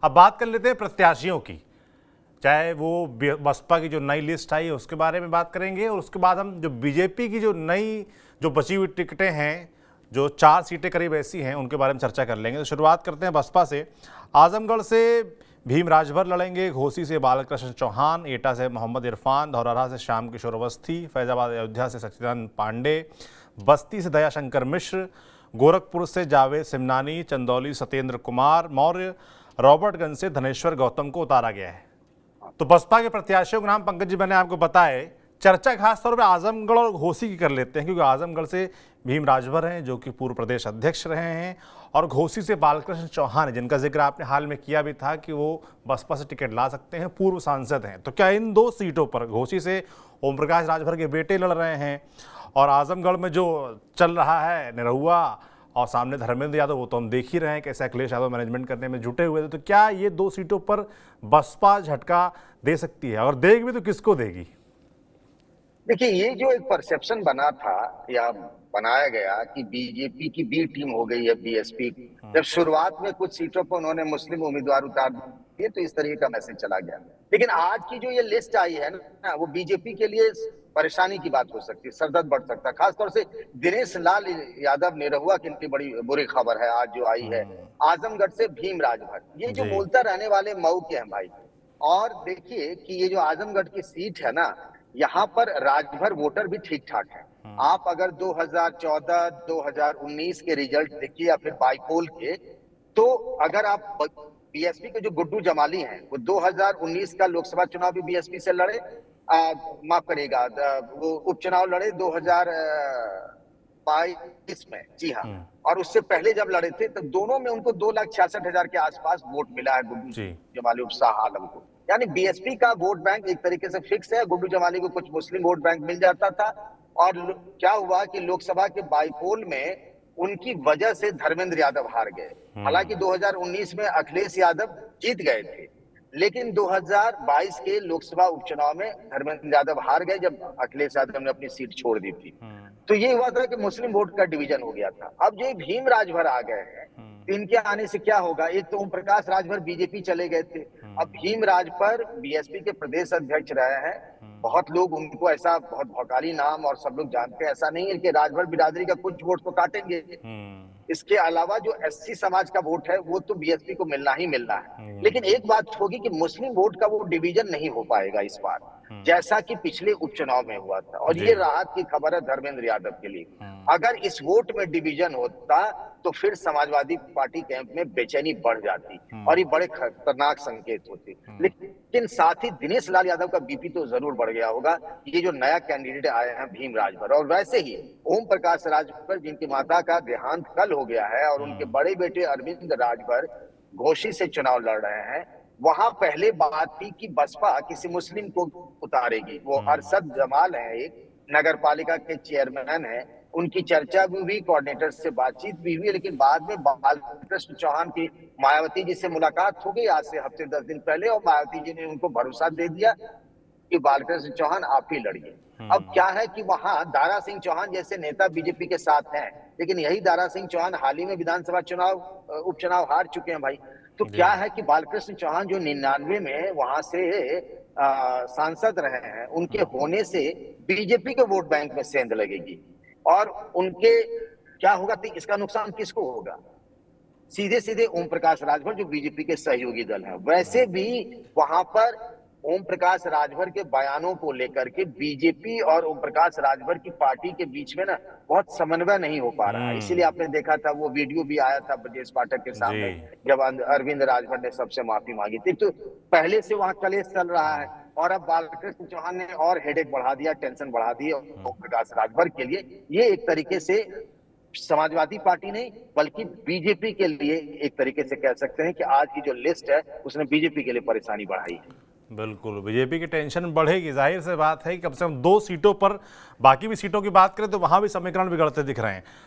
अब बात कर लेते हैं प्रत्याशियों की, चाहे वो बसपा की जो नई लिस्ट आई है उसके बारे में बात करेंगे, और उसके बाद हम जो बीजेपी की जो नई जो बची हुई टिकटें हैं, जो 4 सीटें करीब ऐसी हैं, उनके बारे में चर्चा कर लेंगे। तो शुरुआत करते हैं बसपा से। आजमगढ़ से भीम राजभर लड़ेंगे, घोसी से बालकृष्ण चौहान, एटा से मोहम्मद इरफान, धौरहरा से श्याम किशोर अवस्थी, फैजाबाद अयोध्या से सच्चिदानंद पांडे, बस्ती से दयाशंकर मिश्र, गोरखपुर से जावेद सिमनानी, चंदौली सत्येंद्र कुमार मौर्य, रॉबर्टगंज से धनेश्वर गौतम को उतारा गया है। तो बसपा के प्रत्याशियों के नाम पंकज जी मैंने आपको बताए। चर्चा खासतौर पर आजमगढ़ और घोसी की कर लेते हैं, क्योंकि आजमगढ़ से भीम राजभर हैं जो कि पूर्व प्रदेश अध्यक्ष रहे हैं, और घोसी से बालकृष्ण चौहान है जिनका जिक्र आपने हाल में किया भी था कि वो बसपा से टिकट ला सकते हैं, पूर्व सांसद हैं। तो क्या इन 2 सीटों पर घोसी से ओम प्रकाश राजभर के बेटे लड़ रहे हैं, और आजमगढ़ में जो चल रहा है निरहुआ और सामने धर्मेंद्र यादव, वो तो हम देख ही रहे हैं कैसे अखिलेश यादव मैनेजमेंट करने में जुटे हुए थे। तो क्या ये 2 सीटों पर बसपा झटका दे सकती है, और देगी भी तो किसको देगी? देखिए, ये जो एक परसेप्शन बना था या बनाया गया कि बीजेपी की बी टीम हो गई है बीएसपी, जब शुरुआत में कुछ सीटों पर उन्होंने मुस्लिम उम्मीदवार उतार दिए तो इस तरीके का मैसेज चला गया। लेकिन आज की जो ये लिस्ट आई है ना, वो बीजेपी के लिए परेशानी की बात हो सकती है, सरदर्द बढ़ सकता है। खासतौर से दिनेश लाल यादव निरहुआ के लिए बड़ी बुरी खबर है आज जो आई है। आजमगढ़ से भीम राजभर, ये जो मूलतः रहने वाले मऊ के हैं भाई। और देखिए कि ये जो आजमगढ़ की सीट है ना, यहाँ पर राजभर वोटर भी ठीक ठाक है। आप अगर 2014, 2019 के रिजल्ट देखिए या फिर बाईपोल के, तो अगर आप बीएसपी के जो गुड्डू जमाली हैं, वो 2019 का लोकसभा चुनाव भी बीएसपी से लड़े, माफ करिएगा, वो उपचुनाव लड़े 2022 में, जी हाँ। और उससे पहले जब लड़े थे तो दोनों में उनको 2,66,000 के आसपास वोट मिला है गुड्डू जमाली उप शाह आलम को। यानी बीएसपी का वोट बैंक एक तरीके से फिक्स है। गुड्डू जमाली को कुछ मुस्लिम वोट बैंक मिल जाता था, और क्या हुआ कि लोकसभा के बाईपोल में उनकी वजह से धर्मेंद्र यादव हार गए। हालांकि 2019 में अखिलेश यादव जीत गए थे, लेकिन 2022 के लोकसभा उपचुनाव में धर्मेंद्र यादव हार गए जब अखिलेश यादव ने अपनी सीट छोड़ दी थी। तो ये हुआ था कि मुस्लिम वोट का डिवीजन हो गया था। अब जो भीम राजभर आ गए हैं, इनके आने से क्या होगा? एक तो ओम प्रकाश राजभर बीजेपी चले गए थे, अब भीम राजभर बीएसपी के प्रदेश अध्यक्ष रहे हैं। बहुत लोग उनको ऐसा बहुत भौकाली नाम और सब लोग जानते हैं, ऐसा नहीं है कि राजभर बिरादरी का कुछ वोट तो काटेंगे। इसके अलावा जो एससी समाज का वोट है वो तो बीएसपी को मिलना ही मिलना है। लेकिन एक बात होगी कि मुस्लिम वोट का वो डिवीजन नहीं हो पाएगा इस बार, जैसा कि पिछले उपचुनाव में हुआ था। और ये राहत की खबर है धर्मेंद्र यादव के लिए। अगर इस वोट में डिवीजन होता तो फिर समाजवादी पार्टी कैंप में बेचैनी बढ़ जाती और ये बड़े खतरनाक संकेत होते। लेकिन साथ ही दिनेश लाल यादव का बीपी तो जरूर बढ़ गया होगा, ये जो नया कैंडिडेट आए हैं भीम राजभर। और वैसे ही ओम प्रकाश राजभर, जिनकी माता का देहांत कल हो गया है, और उनके बड़े बेटे अरविंद राजभर घोसी से चुनाव लड़ रहे हैं। वहां पहले बात थी कि बसपा किसी मुस्लिम को उतारेगी। वो अरशद जमाल है, एक नगर पालिका के चेयरमैन है, उनकी चर्चा भी हुई, कोऑर्डिनेटर से बातचीत भी हुई। लेकिन बाद में बालकृष्ण चौहान की मायावती जी से मुलाकात हो गई आज से हफ्ते 10 दिन पहले, और मायावती जी ने उनको भरोसा दे दिया कि बालकृष्ण चौहान आप ही लड़िए। अब क्या है कि वहां दारा सिंह चौहान जैसे नेता बीजेपी के साथ हैं, लेकिन यही दारा सिंह चौहान हाल ही में विधानसभा उपचुनाव हार चुके हैं भाई। तो क्या है कि बालकृष्ण चौहान जो 99 में वहां से सांसद रहे हैं, उनके होने से बीजेपी के वोट बैंक में सेंध लगेगी। और उनके क्या होगा, तो इसका नुकसान किसको होगा? सीधे सीधे ओम प्रकाश राजभर जो बीजेपी के सहयोगी दल हैं। वैसे भी वहां पर ओम प्रकाश राजभर के बयानों को लेकर के बीजेपी और ओम प्रकाश राजभर की पार्टी के बीच में ना बहुत समन्वय नहीं हो पा रहा है। इसीलिए आपने देखा था वो वीडियो भी आया था ब्रजेश पाठक के सामने, जब अरविंद राजभर ने सबसे माफी मांगी थी। तो पहले से वहां कलेश चल रहा है, और अब बालकृष्ण चौहान ने और हेडेक बढ़ा दिया, टेंशन बढ़ा दी ओम प्रकाश राजभर के लिए। ये एक तरीके से समाजवादी पार्टी नहीं बल्कि बीजेपी के लिए एक तरीके से कह सकते हैं कि आज की जो लिस्ट है उसने बीजेपी के लिए परेशानी बढ़ाई है। बिल्कुल, बीजेपी की टेंशन बढ़ेगी। जाहिर सी बात है कि कम से कम 2 सीटों पर, बाकी भी सीटों की बात करें तो वहां भी समीकरण बिगड़ते दिख रहे हैं।